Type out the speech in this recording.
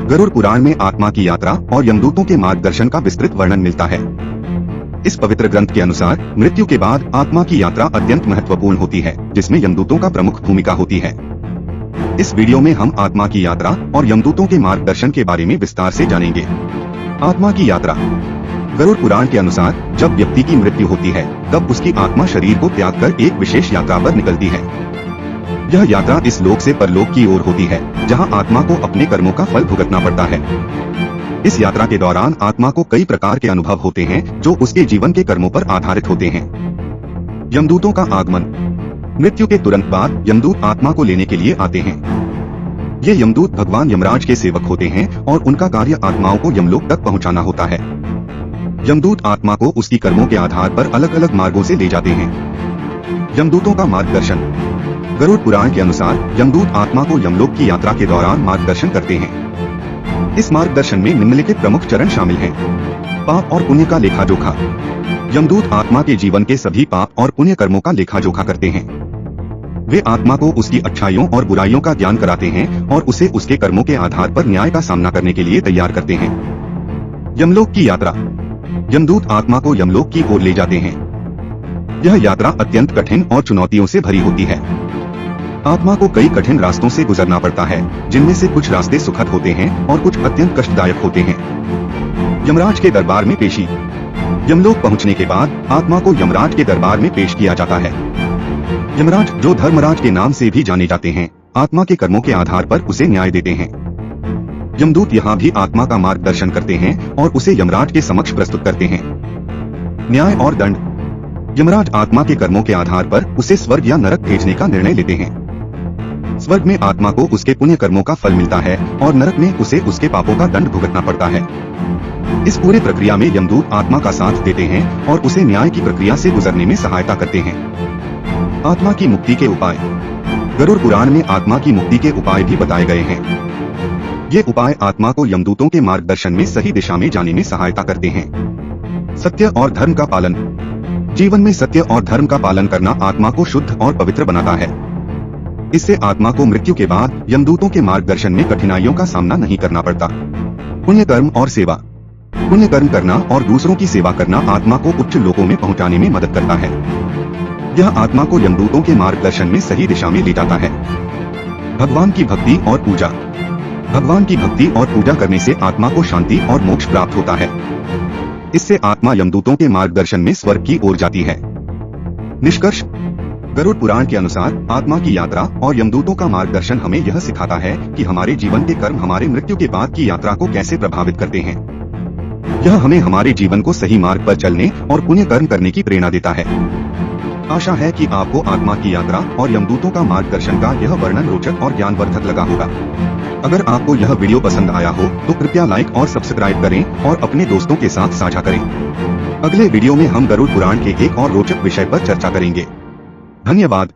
गरुड़ पुराण में आत्मा की यात्रा और यमदूतों के मार्गदर्शन का विस्तृत वर्णन मिलता है। इस पवित्र ग्रंथ के अनुसार मृत्यु के बाद आत्मा की यात्रा अत्यंत महत्वपूर्ण होती है, जिसमें यमदूतों का प्रमुख भूमिका होती है। इस वीडियो में हम आत्मा की यात्रा और यमदूतों के मार्गदर्शन के बारे में विस्तार से जानेंगे। आत्मा की यात्रा। गरुड़ पुराण के अनुसार जब व्यक्ति की मृत्यु होती है तब उसकी आत्मा शरीर को त्याग कर एक विशेष यात्रा पर निकलती है। यह यात्रा इस लोक से परलोक की ओर होती है, जहां आत्मा को अपने कर्मों का फल भुगतना पड़ता है। इस यात्रा के दौरान आत्मा को कई प्रकार के अनुभव होते हैं जो उसके जीवन के कर्मों पर आधारित होते हैं। यमदूतों का आगमन। मृत्यु के तुरंत बाद यमदूत आत्मा को लेने के लिए आते हैं। ये यमदूत भगवान यमराज के सेवक होते हैं और उनका कार्य आत्माओं को यमलोक तक पहुंचाना होता है। यमदूत आत्मा को उसकी कर्मों के आधार पर अलग अलग मार्गों से ले जाते हैं। यमदूतों का मार्गदर्शन। गरुड़ पुराण के अनुसार यमदूत आत्मा को यमलोक की यात्रा के दौरान मार्गदर्शन करते हैं। इस मार्गदर्शन में निम्नलिखित प्रमुख चरण शामिल हैं। पाप और पुण्य का लेखा जोखा। यमदूत आत्मा के जीवन के सभी पाप और पुण्य कर्मों का लेखा जोखा करते हैं। वे आत्मा को उसकी अच्छाइयों और बुराइयों का ज्ञान कराते हैं और उसे उसके कर्मों के आधार पर न्याय का सामना करने के लिए तैयार करते हैं। यमलोक की यात्रा। यमदूत आत्मा को यमलोक की ओर ले जाते हैं। यह यात्रा अत्यंत कठिन और चुनौतियों से भरी होती है। आत्मा को कई कठिन रास्तों से गुजरना पड़ता है, जिनमें से कुछ रास्ते सुखद होते हैं और कुछ अत्यंत कष्टदायक होते हैं। यमराज के दरबार में पेशी। यमलोक पहुंचने के बाद आत्मा को यमराज के दरबार में पेश किया जाता है। यमराज, जो धर्मराज के नाम से भी जाने जाते हैं, आत्मा के कर्मों के आधार पर उसे न्याय देते हैं। यमदूत यहाँ भी आत्मा का मार्गदर्शन करते हैं और उसे यमराज के समक्ष प्रस्तुत करते हैं। न्याय और दंड। यमराज आत्मा के कर्मों के आधार पर उसे स्वर्ग या नरक भेजने का निर्णय लेते हैं। स्वर्ग में आत्मा को उसके पुण्य कर्मों का फल मिलता है और नरक में उसे उसके पापों का दंड भुगतना पड़ता है। इस पूरे प्रक्रिया में यमदूत आत्मा का साथ देते हैं और उसे न्याय की प्रक्रिया से गुजरने में सहायता करते हैं। आत्मा की मुक्ति के उपाय। गरुड़ पुराण में आत्मा की मुक्ति के उपाय भी बताए गए हैं। ये उपाय आत्मा को यमदूतों के मार्गदर्शन में सही दिशा में जाने में सहायता करते हैं। सत्य और धर्म का पालन। जीवन में सत्य और धर्म का पालन करना आत्मा को शुद्ध और पवित्र बनाता है। इससे आत्मा को मृत्यु के बाद यमदूतों के मार्गदर्शन में कठिनाइयों का सामना नहीं करना पड़ता। पुण्य कर्म और सेवा। पुण्य कर्म करना और दूसरों की सेवा करना आत्मा को उच्च लोकों में पहुंचाने में मदद करता है। यह आत्मा को यमदूतों के मार्गदर्शन में सही दिशा में ले जाता है। भगवान की भक्ति और पूजा। भगवान की भक्ति और पूजा करने से आत्मा को शांति और मोक्ष प्राप्त होता है। इससे आत्मा यमदूतों के मार्गदर्शन में स्वर्ग की ओर जाती है। निष्कर्ष। गरुड़ पुराण के अनुसार आत्मा की यात्रा और यमदूतों का मार्गदर्शन हमें यह सिखाता है कि हमारे जीवन के कर्म हमारे मृत्यु के बाद की यात्रा को कैसे प्रभावित करते हैं। यह हमें हमारे जीवन को सही मार्ग पर चलने और पुण्य कर्म करने की प्रेरणा देता है। आशा है कि आपको आत्मा की यात्रा और यमदूतों का मार्गदर्शन का यह वर्णन रोचक और ज्ञानवर्धक लगा होगा। अगर आपको यह वीडियो पसंद आया हो तो कृपया लाइक और सब्सक्राइब करें और अपने दोस्तों के साथ साझा करें। अगले वीडियो में हम गरुड़ पुराण के एक और रोचक विषय पर चर्चा करेंगे। धन्यवाद।